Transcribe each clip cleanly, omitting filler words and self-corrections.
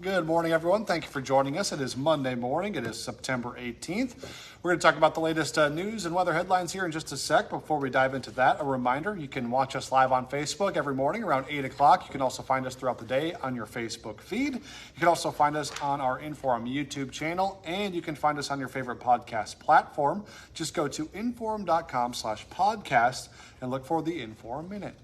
Good morning, everyone. Thank you for joining us. It is Monday morning. It is September 18th. We're going to talk about the latest news and weather headlines here in just a sec. Before we dive into that, a reminder, you can watch us live on Facebook every morning around 8 o'clock. You can also find us throughout the day on your Facebook feed. You can also find us on our Inform YouTube channel, and you can find us on your favorite podcast platform. Just go to inform.com/podcast and look for the Inform Minute.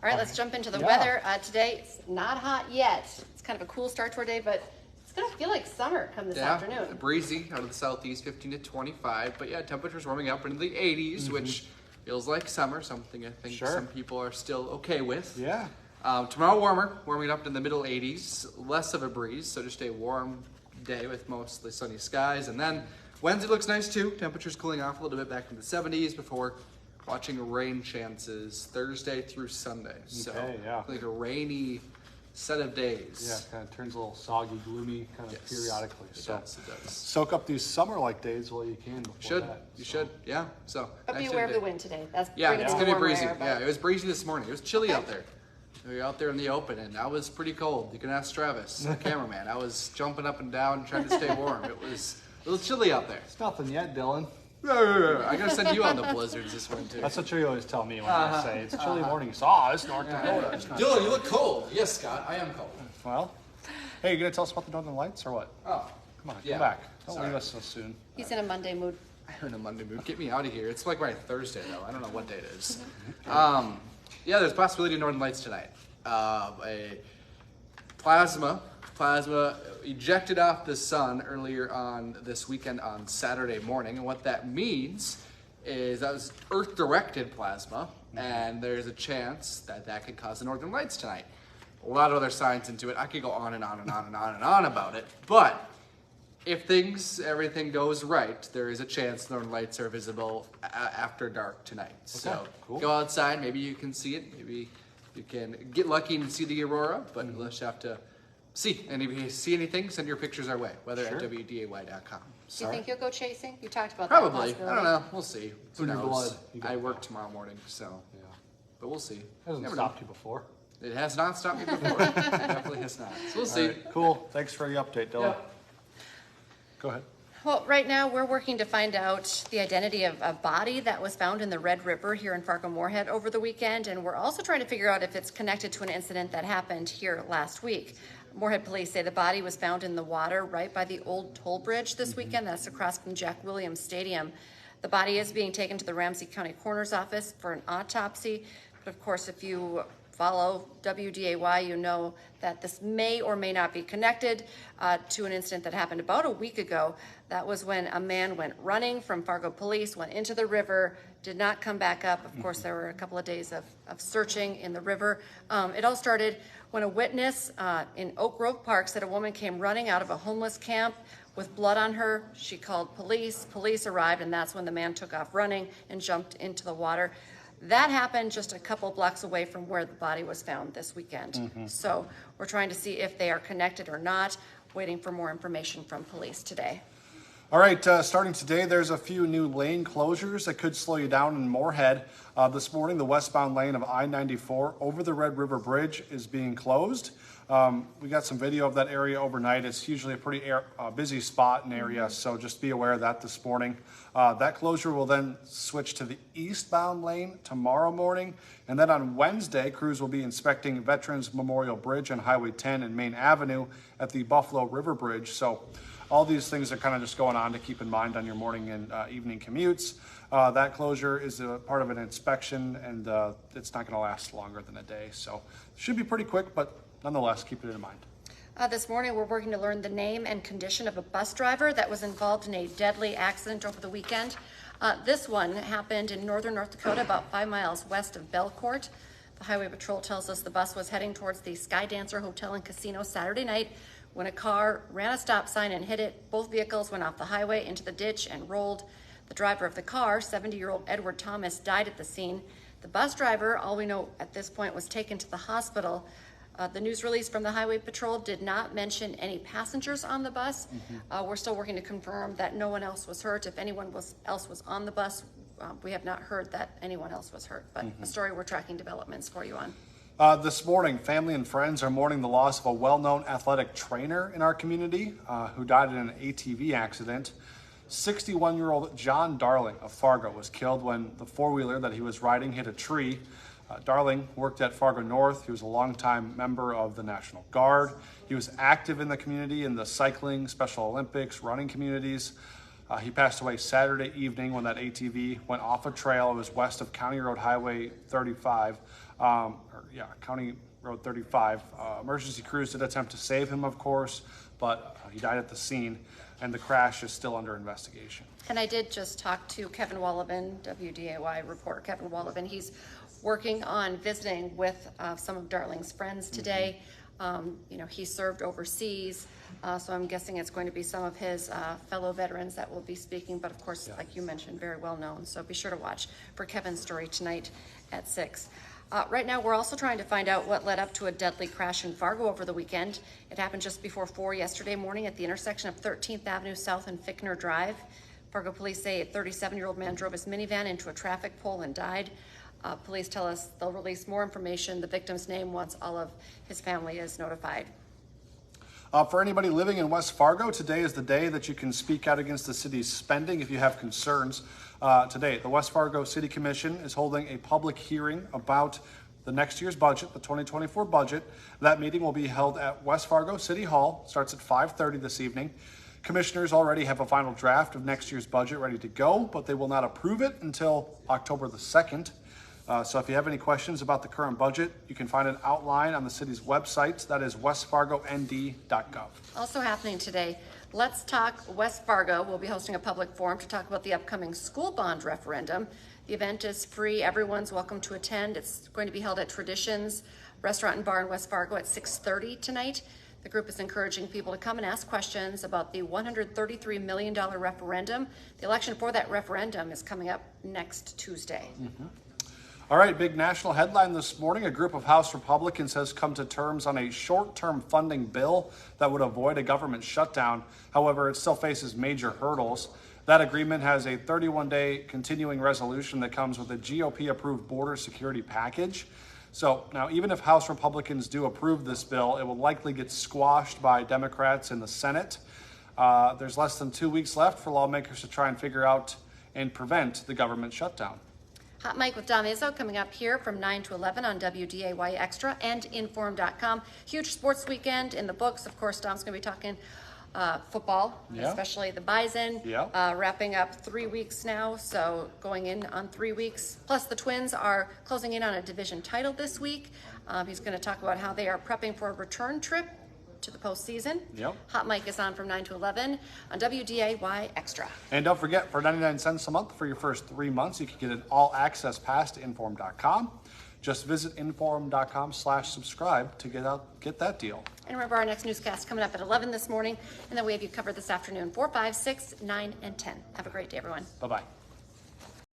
All right, let's jump into the weather. Today, it's not hot yet. It's kind of a cool start to our day, but it's going to feel like summer come this afternoon. Breezy out of the southeast, 15 to 25. But yeah, temperatures warming up into the 80s, which feels like summer, something I think some people are still okay with. Yeah. Tomorrow warming up in the middle 80s, less of a breeze, so just a warm day with mostly sunny skies. And then Wednesday looks nice too. Temperatures cooling off a little bit back in the 70s before watching rain chances Thursday through Sunday. So like a rainy set of days. Yeah, kind of turns a little soggy, gloomy kind of periodically. It does. Soak up these summer-like days while you can before that. You should, yeah. So but be aware of the wind today. That's it's going to be breezy. It was breezy this morning. It was chilly out there. We were out there in the open, and I was pretty cold. You can ask Travis, the cameraman. I was jumping up and down trying to stay warm. It was a little chilly out there. It's nothing yet, Dylan. I gotta send you on the blizzards this winter. That's what you always tell me when I say it's chilly morning. It's North Dakota. Dylan, you look cold. Yes, Scott, I am cold. Well, hey, you gonna tell us about the Northern Lights or what? Oh, come on, come back. Don't leave us so soon. He's in a Monday mood. I'm in a Monday mood. Get me out of here. It's like right Thursday though. I don't know what day it is. Yeah, there's a possibility of Northern Lights tonight. A plasma ejected off the sun earlier on this weekend on Saturday morning, and what that means is that was Earth-directed plasma, and there's a chance that that could cause the Northern Lights tonight. A lot of other science into it. I could go on and on and on and on and on about it, but if everything goes right, there is a chance Northern Lights are visible after dark tonight. So go outside, maybe you can see it, maybe you can get lucky and see the aurora, but you'll just have to see. And if you see anything, send your pictures our way, whether at WDAY.com. Do you think you'll go chasing? You talked about Probably. that. I don't know. We'll see. Who knows? Blood. I work tomorrow morning, so. Yeah. But we'll see. It hasn't stopped you before. It has not stopped me before. It definitely has not. So we'll see. Right, cool. Thanks for the update, Dylan. Yeah. Go ahead. Well, right now we're working to find out the identity of a body that was found in the Red River here in Fargo-Moorhead over the weekend, and we're also trying to figure out if it's connected to an incident that happened here last week. Moorhead police say the body was found in the water right by the old toll bridge this weekend. That's across from Jack Williams Stadium. The body is being taken to the Ramsey County Coroner's Office for an autopsy, but of course if you follow WDAY, you know that this may or may not be connected to an incident that happened about a week ago. That was when a man went running from Fargo police, went into the river, did not come back up. Of course, there were a couple of days of searching in the river. It all started when a witness in Oak Grove Park said a woman came running out of a homeless camp with blood on her. She called police. Police arrived, and that's when the man took off running and jumped into the water. That happened just a couple blocks away from where the body was found this weekend. So we're trying to see if they are connected or not, waiting for more information from police today. All right, starting today, there's a few new lane closures that could slow you down in Moorhead. This morning, the westbound lane of I-94 over the Red River Bridge is being closed. We got some video of that area overnight. It's usually a pretty busy spot and area, so just be aware of that this morning. That closure will then switch to the eastbound lane tomorrow morning, and then on Wednesday, crews will be inspecting Veterans Memorial Bridge on Highway 10 and Main Avenue at the Buffalo River Bridge. So all these things are kind of just going on to keep in mind on your morning and evening commutes. That closure is a part of an inspection, and it's not going to last longer than a day. So it should be pretty quick, but nonetheless, keep it in mind. This morning, we're working to learn the name and condition of a bus driver that was involved in a deadly accident over the weekend. This one happened in northern North Dakota, about 5 miles west of Belcourt. The Highway Patrol tells us the bus was heading towards the Sky Dancer Hotel and Casino Saturday night when a car ran a stop sign and hit it. Both vehicles went off the highway into the ditch and rolled. The driver of the car, 70-year-old Edward Thomas, died at the scene. The bus driver, all we know at this point, was taken to the hospital. The news release from the Highway Patrol did not mention any passengers on the bus. We're still working to confirm that no one else was hurt. If anyone else was on the bus, we have not heard that anyone else was hurt, but a story we're tracking developments for you on. This morning, family and friends are mourning the loss of a well-known athletic trainer in our community who died in an ATV accident. 61-year-old John Darling of Fargo was killed when the four-wheeler that he was riding hit a tree. Darling worked at Fargo North. He was a longtime member of the National Guard. He was active in the community in the cycling, Special Olympics, running communities. He passed away Saturday evening when that ATV went off a trail. It was west of County Road Highway 35. County Road 35. Emergency crews did attempt to save him, of course, but he died at the scene, and the crash is still under investigation. And I did just talk to Kevin Wallabin, WDAY reporter Kevin Wallabin. He's working on visiting with some of Darling's friends today. He served overseas, so I'm guessing it's going to be some of his fellow veterans that will be speaking, but of course, like you mentioned, very well known. So be sure to watch for Kevin's story tonight at 6. Right now, we're also trying to find out what led up to a deadly crash in Fargo over the weekend. It happened just before 4 yesterday morning at the intersection of 13th Avenue South and Fickner Drive. Fargo police say a 37-year-old man drove his minivan into a traffic pole and died. Police tell us they'll release more information, the victim's name, once all of his family is notified. For anybody living in West Fargo, today is the day that you can speak out against the city's spending if you have concerns. Today, the West Fargo City Commission is holding a public hearing about the next year's budget, the 2024 budget. That meeting will be held at West Fargo City Hall. Starts at 5:30 this evening. Commissioners already have a final draft of next year's budget ready to go, but they will not approve it until October the 2nd. So if you have any questions about the current budget, you can find an outline on the city's website. That is westfargond.gov. Also happening today, Let's Talk West Fargo will be hosting a public forum to talk about the upcoming school bond referendum. The event is free. Everyone's welcome to attend. It's going to be held at Traditions Restaurant and Bar in West Fargo at 6:30 tonight. The group is encouraging people to come and ask questions about the $133 million referendum. The election for that referendum is coming up next Tuesday. All right, big national headline this morning. A group of House Republicans has come to terms on a short-term funding bill that would avoid a government shutdown. However, it still faces major hurdles. That agreement has a 31-day continuing resolution that comes with a GOP-approved border security package. So now, even if House Republicans do approve this bill, it will likely get squashed by Democrats in the Senate. There's less than 2 weeks left for lawmakers to try and figure out and prevent the government shutdown. Hot Mic with Dom Izzo coming up here from 9 to 11 on WDAY Extra and Inform.com. Huge sports weekend in the books. Of course, Dom's going to be talking football, especially the Bison, wrapping up 3 weeks now, so going in on 3 weeks. Plus, the Twins are closing in on a division title this week. He's going to talk about how they are prepping for a return trip to the postseason. Hot Mic is on from 9 to 11 on WDAY Extra. And don't forget, for 99 cents a month for your first 3 months, you can get an all-access pass to Inform.com. Just visit Inform.com/subscribe to get that deal. And remember, our next newscast coming up at 11 this morning, and then we have you covered this afternoon, 4, 5, 6, 9, and 10. Have a great day, everyone. Bye-bye.